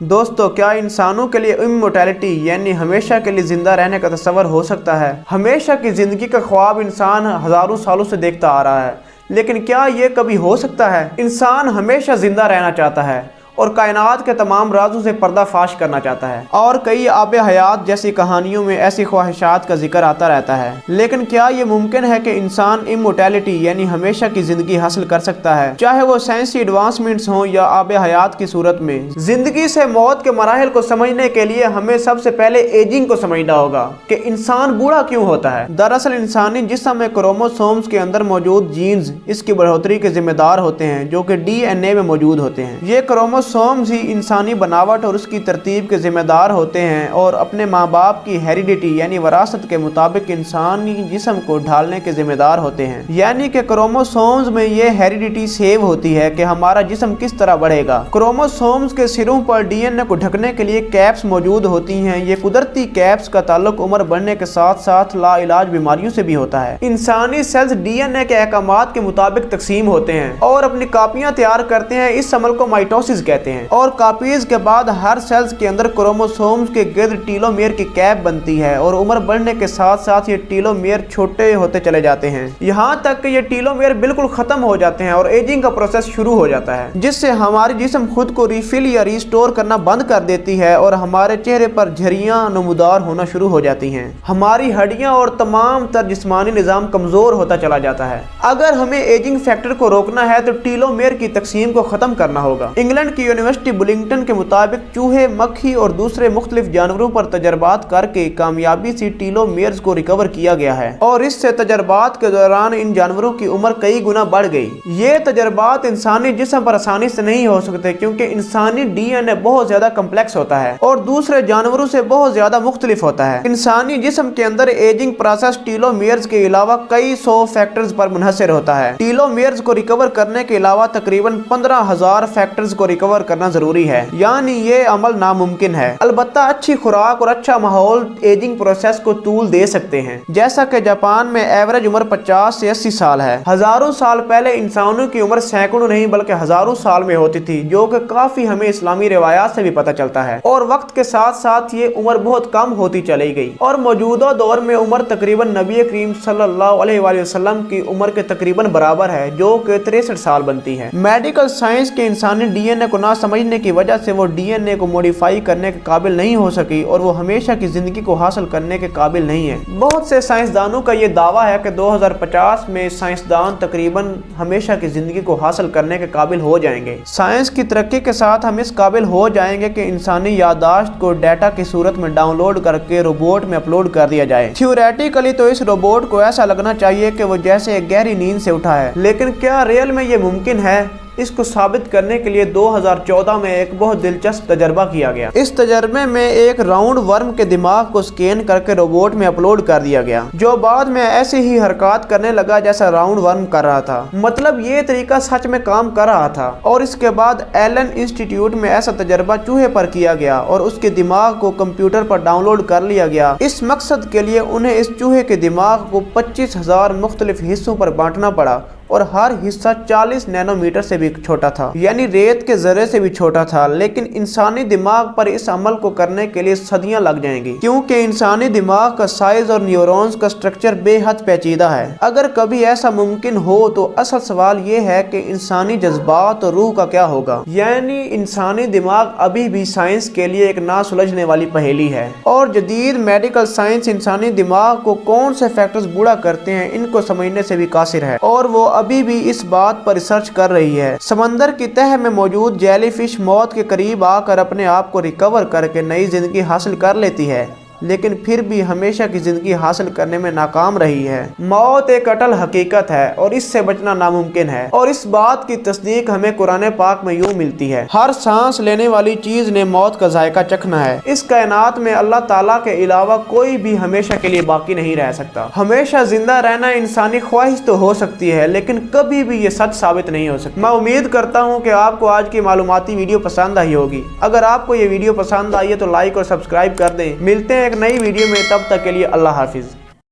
दोस्तों, क्या इंसानों के लिए इमोर्टैलिटी यानी हमेशा के लिए जिंदा रहने का तस्वर हो सकता है? हमेशा की जिंदगी का ख्वाब इंसान हजारों सालों से देखता आ रहा है, लेकिन क्या ये कभी हो सकता है? इंसान हमेशा जिंदा रहना चाहता है और कायनात के तमाम राजों से पर्दाफाश करना चाहता है, और कई आब हयात जैसी कहानियों में ऐसी ख्वाहिशात का जिक्र आता रहता है। लेकिन क्या ये मुमकिन है कि इंसान इमोर्टैलिटी यानी हमेशा की जिंदगी हासिल कर सकता है, चाहे वो साइंसी एडवांसमेंट्स हों या आब हयात की सूरत में? जिंदगी से मौत के मराहिल को समझने के लिए हमें सबसे पहले एजिंग को समझना होगा कि इंसान बूढ़ा क्यों होता है। दरअसल इंसानी जिस्म में क्रोमोसोम्स के अंदर मौजूद जीन्स इसकी बढ़ोतरी के जिम्मेदार होते हैं, जो कि DNA में मौजूद होते हैं। ये क्रोमोसोम्स ही इंसानी बनावट और उसकी तरतीब के जिम्मेदार होते हैं और अपने माँ बाप की हेरिडिटी यानी वरासत के मुताबिक इंसानी जिस्म को ढालने के जिम्मेदार होते हैं। यानी कि क्रोमोसोम्स में ये हेरिडिटी सेव होती है कि हमारा जिस्म किस तरह बढ़ेगा। क्रोमोसोम्स के सिरों पर DNA को ढकने के लिए कैप्स मौजूद होती हैं। ये कुदरती कैप्स का ताल्लुक उम्र बढ़ने के साथ साथ लाइलाज बीमारियों से भी होता है। इंसानी सेल्स DNA के अहकामात के मुताबिक तकसीम होते हैं और अपनी कापियां तैयार करते हैं। इस अमल को माइटोसिस कहते हैं। और कापीज के बाद हर सेल्स के अंदर क्रोमोसोम्स के गिर्द टीलोमेयर की कैप बनती है और उम्र बढ़ने के साथ साथ ये टीलोमेयर छोटे होते चले जाते हैं, यहाँ तक कि ये टीलोमेयर बिल्कुल खत्म हो जाते हैं और एजिंग का प्रोसेस शुरू हो जाता है, जिससे हमारी जिस्म खुद को रिफिल या रिस्टोर करना बंद कर देती है और हमारे चेहरे पर झुर्रियां नमूदार होना शुरू हो जाती हैं। हमारी हड्डियां और तमाम तर जिस्मानी निजाम कमजोर होता चला जाता है। अगर हमें एजिंग फैक्टर को रोकना है तो टीलोमेयर की तकसीम को खत्म करना होगा। इंग्लैंड की यूनिवर्सिटी बुलिंगटन के मुताबिक चूहे, मक्खी और दूसरे मुख्तलिफ जानवरों पर तजर्बात करके कामयाबी से टीलोमेयर्स को रिकवर किया गया है और इससे तजर्बात के दौरान इन जानवरों की उम्र कई गुना बढ़ गई। ये तजर्बात इंसानी जिस्म पर आसानी से नहीं हो सकते क्योंकि इंसानी DNA बहुत ज्यादा कम्प्लेक्स होता है और दूसरे जानवरों से बहुत ज्यादा मुख्तलिफ होता है। इंसानी जिस्म के अंदर एजिंग प्रोसेस टीलोमेयर्स के अलावा कई 100 फैक्टर्स पर मुनहसर होता है। टीलोमेयर्स को रिकवर करने के अलावा तकरीबन 15,000 फैक्टर्स को रिकवर करना जरूरी है, यानी ये अमल नामुमकिन है। अलबत्ता अच्छी खुराक और अच्छा माहौल एजिंग प्रोसेस को तूल दे सकते हैं। जैसा कि जापान में एवरेज उम्र 50 से 80 साल है। हजारों साल पहले इंसानों की उम्र सैकड़ों नहीं बल्कि हजारों साल में होती थी, जो कि काफी हमें इस्लामी रिवायात से भी पता चलता है। और वक्त के साथ साथ ये उम्र बहुत कम होती चली गई और मौजूदा दौर में उम्र तकरीबन नबी करीम सल्लल्लाहु अलैहि वसल्लम की उम्र के तकरीबन बराबर है, जो कि 63 साल बनती है। मेडिकल साइंस के इंसानी DNA को ना समझने की वजह से वो DNA को मॉडिफाई करने के काबिल नहीं हो सकी और वो हमेशा की जिंदगी को हासिल करने के काबिल नहीं है। बहुत से साइंसदानों का ये दावा है कि 2050 में साइंसदान तकरीबन हमेशा की जिंदगी को हासिल करने के काबिल हो जाएंगे। साइंस की तरक्की के साथ हम इस काबिल हो जाएंगे कि इंसानी याददाश्त को डाटा की सूरत में डाउनलोड करके रोबोट में अपलोड कर दिया जाए। थ्योरेटिकली तो इस रोबोट को ऐसा लगना चाहिए कि वो जैसे एक गहरी नींद से उठा है, लेकिन क्या रियल में ये मुमकिन है? इसको साबित करने के लिए 2014 में एक बहुत दिलचस्प तजर्बा किया गया। इस तजर्बे में एक राउंड वर्म के दिमाग को स्कैन करके रोबोट में अपलोड कर दिया गया, जो बाद में ऐसे ही हरकत करने लगा जैसा राउंड वर्म कर रहा था। मतलब ये तरीका सच में काम कर रहा था। और इसके बाद एलन इंस्टीट्यूट में ऐसा तजर्बा चूहे पर किया गया और उसके दिमाग को कंप्यूटर पर डाउनलोड कर लिया गया। इस मकसद के लिए उन्हें इस चूहे के दिमाग को 25,000 मुख्तलिफ हिस्सों पर बांटना पड़ा और हर हिस्सा 40 नैनोमीटर से भी छोटा था, यानी रेत के जर्रे से भी छोटा था। लेकिन इंसानी दिमाग पर इस अमल को करने के लिए सदियां लग जाएंगी, क्योंकि इंसानी दिमाग का साइज और न्यूरॉन्स का स्ट्रक्चर बेहद पेचीदा है। अगर कभी ऐसा मुमकिन हो तो असल सवाल ये है कि इंसानी जज्बात और रूह का क्या होगा। यानी इंसानी दिमाग अभी भी साइंस के लिए एक ना सुलझने वाली पहेली है और जदीद मेडिकल साइंस इंसानी दिमाग को कौन से फैक्टर्स बूढ़ा करते हैं इनको समझने से भी कासिर है और वो अभी भी इस बात पर रिसर्च कर रही है। समंदर की तह में मौजूद जेलीफिश मौत के करीब आकर अपने आप को रिकवर करके नई जिंदगी हासिल कर लेती है, लेकिन फिर भी हमेशा की जिंदगी हासिल करने में नाकाम रही है। मौत एक अटल हकीकत है और इससे बचना नामुमकिन है और इस बात की तस्दीक हमें कुरान पाक में यूं मिलती है, हर सांस लेने वाली चीज ने मौत का जायका चखना है। इस कायनात में अल्लाह ताला के अलावा कोई भी हमेशा के लिए बाकी नहीं रह सकता। हमेशा जिंदा रहना इंसानी ख्वाहिश तो हो सकती है, लेकिन कभी भी ये सच साबित नहीं हो सकता। मैं उम्मीद करता हूँ कि आपको आज की मालूमाती वीडियो पसंद आई होगी। अगर आपको ये वीडियो पसंद आई है तो लाइक और सब्सक्राइब कर दें। मिलते हैं एक नई वीडियो में, तब तक के लिए अल्लाह हाफिज।